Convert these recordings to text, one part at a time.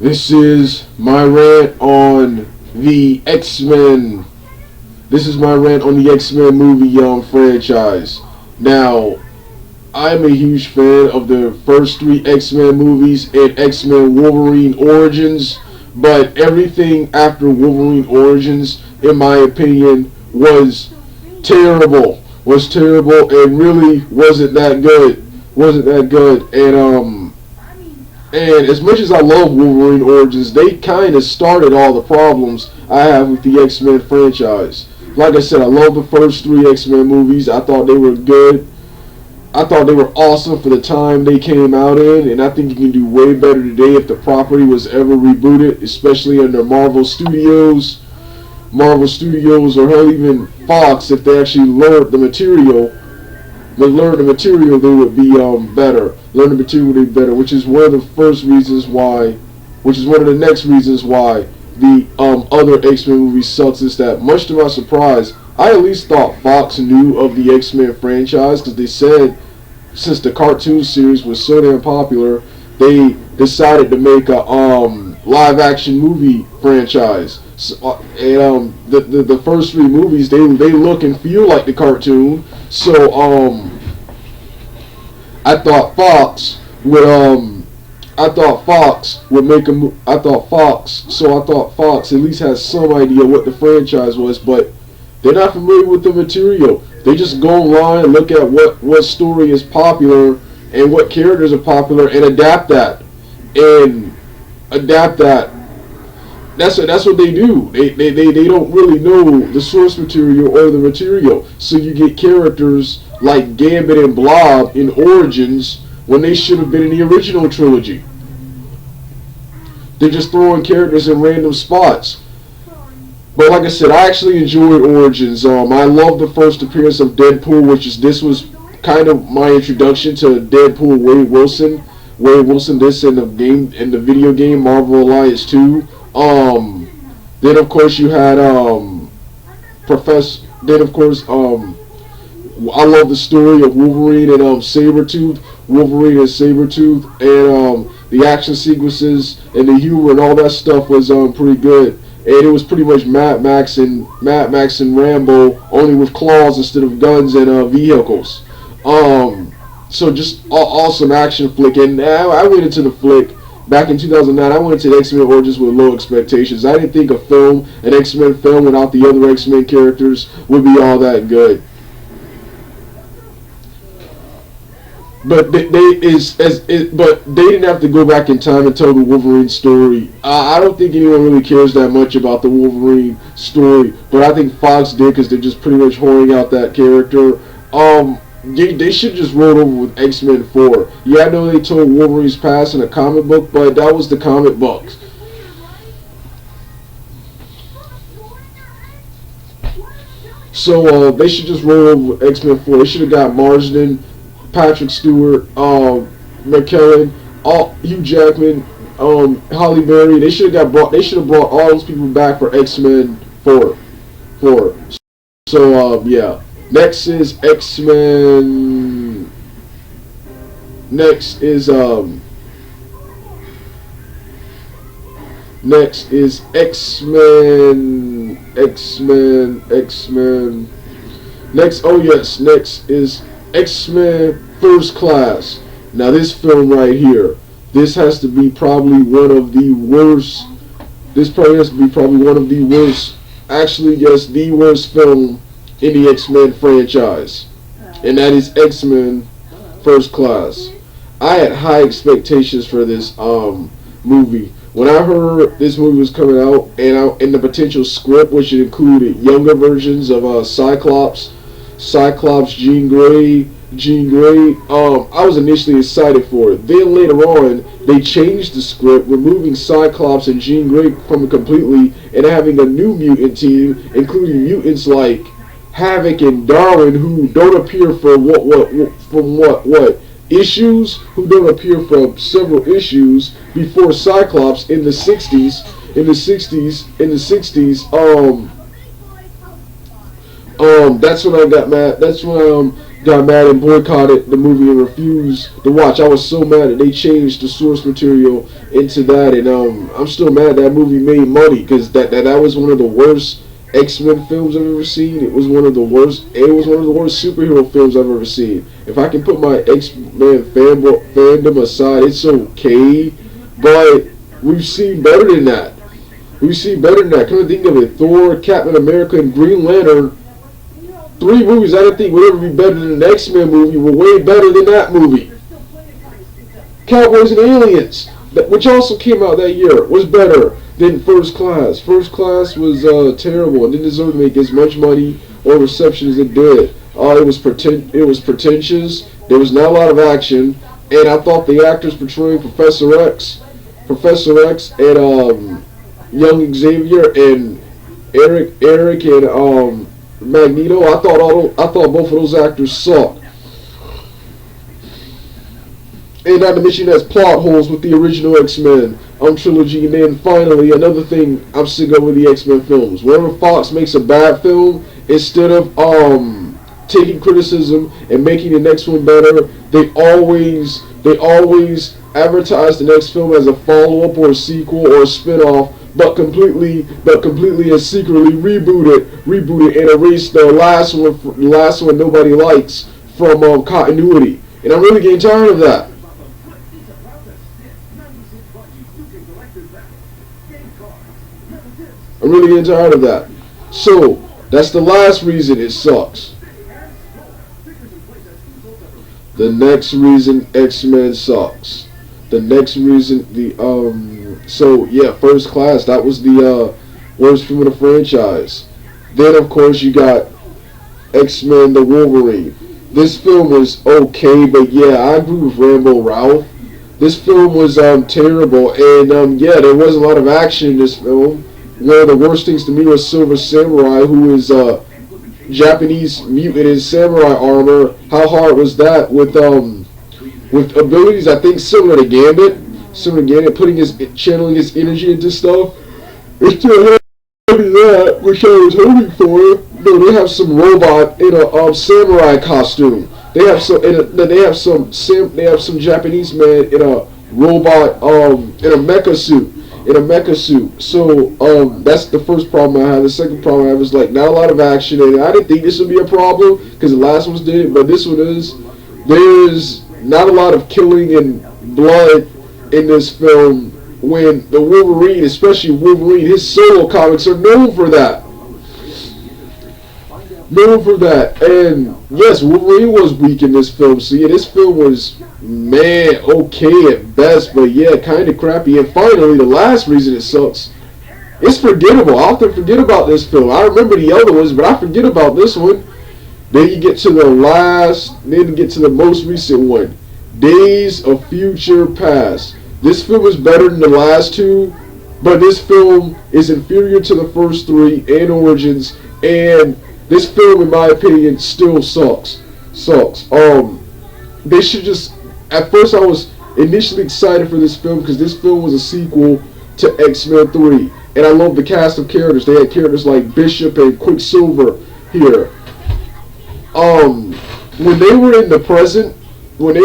This is my rant on the X-Men. This is my rant on the X-Men movie franchise. Now, I'm a huge fan of the first three X-Men movies and X-Men Wolverine Origins, but everything after Wolverine Origins, in my opinion, was terrible. Was terrible and really wasn't that good. Wasn't that good. And as much as I love Wolverine Origins, they kind of started all the problems I have with the X-Men franchise. Like I said, I love the first three X-Men movies. I thought they were good. I thought they were awesome for the time they came out in, and I think you can do way better today if the property was ever rebooted, especially under Marvel Studios. Marvel Studios, or hell, even Fox, if they actually learned the material. They learned the material, they would be better. Learn the material would be better, which is one of the first reasons why, which is one of the next reasons why the other X-Men movies sucks. Is that, much to my surprise, I at least thought Fox knew of the X-Men franchise, because they said since the cartoon series was so damn popular, they decided to make a live-action movie franchise. So, and the first three movies, they look and feel like the cartoon. So I thought Fox would make a I thought Fox at least has some idea what the franchise was, but they're not familiar with the material. They just go online and look at what story is popular and what characters are popular and adapt that. That's what they do. They don't really know the source material or the material. So you get characters like Gambit and Blob in Origins when they should have been in the original trilogy. They're just throwing characters in random spots. But like I said, I actually enjoyed Origins. I love the first appearance of Deadpool, this was kind of my introduction to Deadpool. Wade Wilson, this in the video game Marvel Alliance 2. Then of course you had I love the story of Wolverine and Sabretooth, and the action sequences and the humor and all that stuff was pretty good. And it was pretty much Mad Max and Rambo, only with claws instead of guns and vehicles. So just awesome action flick. And I went into the flick back in 2009. I went into X-Men Origins with low expectations. I didn't think an X-Men film without the other X-Men characters would be all that good. But they didn't have to go back in time and tell the Wolverine story. I don't think anyone really cares that much about the Wolverine story, but I think Fox did, because they're just pretty much whoring out that character. They should just roll over with X-Men 4. Yeah, I know they told Wolverine's past in a comic book, but that was the comic books. So they should just roll over with X-Men 4. They should have got Marsden, Patrick Stewart, McKellen, Hugh Jackman, Halle Berry. They should have brought all those people back for X-Men 4. So yeah. Next is X-Men. Next is X-Men. Next is X-Men First Class. Now this film right here, this has to be probably one of the worst. Actually, yes, the worst film in the X-Men franchise, and that is X-Men First Class. I had high expectations for this movie. When I heard this movie was coming out, and the potential script, which included younger versions of Cyclops, Jean Grey, I was initially excited for it. Then later on, they changed the script, removing Cyclops and Jean Grey from it completely, and having a new mutant team, including mutants like Havoc and Darwin, who don't appear for issues, who don't appear from several issues before Cyclops in the 60s. That's when I got mad. That's when got mad and boycotted the movie and refused to watch. I was so mad that they changed the source material into that, and I'm still mad that movie made money because that was one of the worst X-Men films I've ever seen. It was one of the worst. It was one of the worst superhero films I've ever seen. If I can put my X-Men fandom aside, it's okay, but we've seen better than that. We've seen better than that. Come to think of it, Thor, Captain America, and Green Lantern. 3 movies I didn't think would ever be better than an X-Men movie were way better than that movie. Cowboys and Aliens, which also came out that year, was better than First Class. First Class was terrible and didn't deserve to make as much money or reception as it did. It was pretentious. There was not a lot of action, and I thought the actors portraying Professor X, and young Xavier and Eric and Magneto. I thought both of those actors sucked. And not to mention that's plot holes with the original X-Men trilogy. And then finally, another thing I'm sick of with the X-Men films. Whenever Fox makes a bad film, instead of taking criticism and making the next one better, they always advertise the next film as a follow-up or a sequel or a spin-off, but completely and secretly reboot it and erase the last one nobody likes from continuity. And I'm really getting tired of that. I'm really getting tired of that. So that's the last reason it sucks. The next reason X-Men sucks. The next reason so yeah, First Class, that was the worst film of the franchise. Then of course you got X-Men the Wolverine. This film was okay, but yeah, I agree with Rambo Ralph. This film was terrible, and yeah, there was a lot of action in this film. One of the worst things to me was Silver Samurai, who is Japanese mutant in samurai armor. How hard was that with abilities I think similar to Gambit, channeling his energy into stuff. It's still heavy that, which I was hoping for. No, they have some robot in a samurai costume. They have some Japanese man in a robot in a mecha suit. So that's the first problem I have. The second problem I have is like not a lot of action, and I didn't think this would be a problem because the last ones did, but this one is. There's not a lot of killing and blood in this film. When the Wolverine, especially Wolverine, his solo comics are known for that. And yes, Wolverine was weak in this film. So yeah, this film was, man, okay at best, but yeah, kind of crappy. And finally, the last reason it sucks, it's forgettable. I often forget about this film. I remember the other ones, but I forget about this one. Then you get to the most recent one, Days of Future Past. This film is better than the last two, but this film is inferior to the first 3 and Origins, and this film, in my opinion, still sucks. They should just. At first, I was initially excited for this film because this film was a sequel to X-Men 3, and I love the cast of characters. They had characters like Bishop and Quicksilver here. When they were in the present, and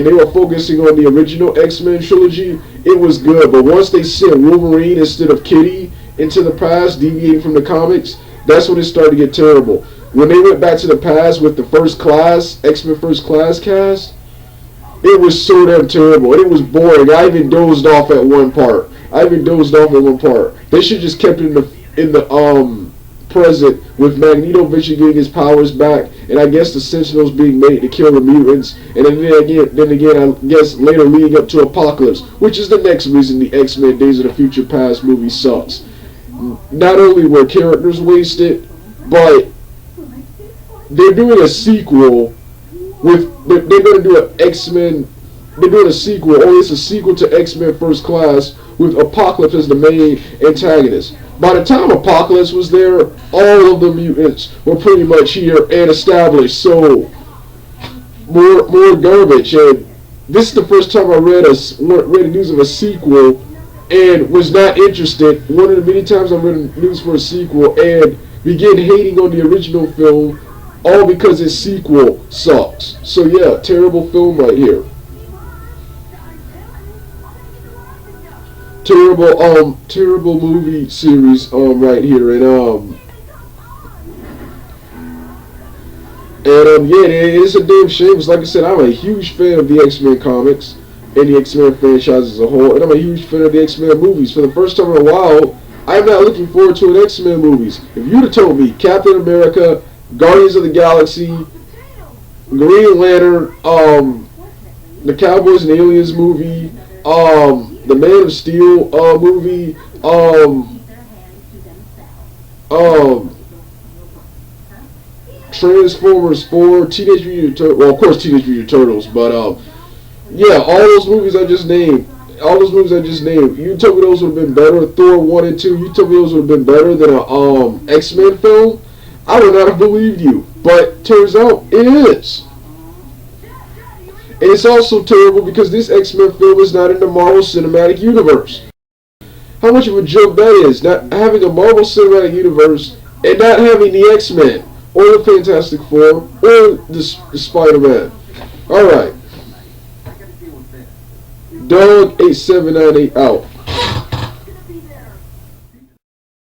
they were focusing on the original X-Men trilogy, it was good. But once they sent Wolverine instead of Kitty into the past, deviating from the comics, that's when it started to get terrible. When they went back to the past with the X-Men First Class cast, it was so damn terrible. It was boring. I even dozed off at one part. They should just kept it in the present with Magneto eventually getting his powers back, and I guess the Sentinels being made to kill the mutants, and then again, I guess later leading up to Apocalypse, which is the next reason the X-Men Days of the Future Past movie sucks. Not only were characters wasted, but they're doing a sequel they're going to do an X-Men. They're doing a sequel. It's a sequel to X-Men First Class with Apocalypse as the main antagonist. By the time Apocalypse was there, all of the mutants were pretty much here and established. So more garbage. And this is the first time I read news of a sequel and was not interested. One of the many times I read news for a sequel and begin hating on the original film, all because its sequel sucks. So yeah, terrible film right here. Terrible movie series right here, and yeah, it's a damn shame. Because like I said, I'm a huge fan of the X-Men comics and the X-Men franchise as a whole, and I'm a huge fan of the X-Men movies. For the first time in a while, I'm not looking forward to an X-Men movies. If you'd have told me Captain America, Guardians of the Galaxy, Green Lantern, the Cowboys and Aliens movie, the Man of Steel movie, Transformers 4, Teenage Mutant Turtles, well, of course Teenage Mutant Turtles, but yeah, all those movies I just named, you told me those would have been better. Thor 1 and 2, you told me those would have been better than a X-Men film. I would not have believed you, but turns out it is. And it's also terrible because this X-Men film is not in the Marvel Cinematic Universe. How much of a joke that is, not having a Marvel Cinematic Universe and not having the X-Men, or the Fantastic Four, or the Spider-Man. Alright. Dog8798 out.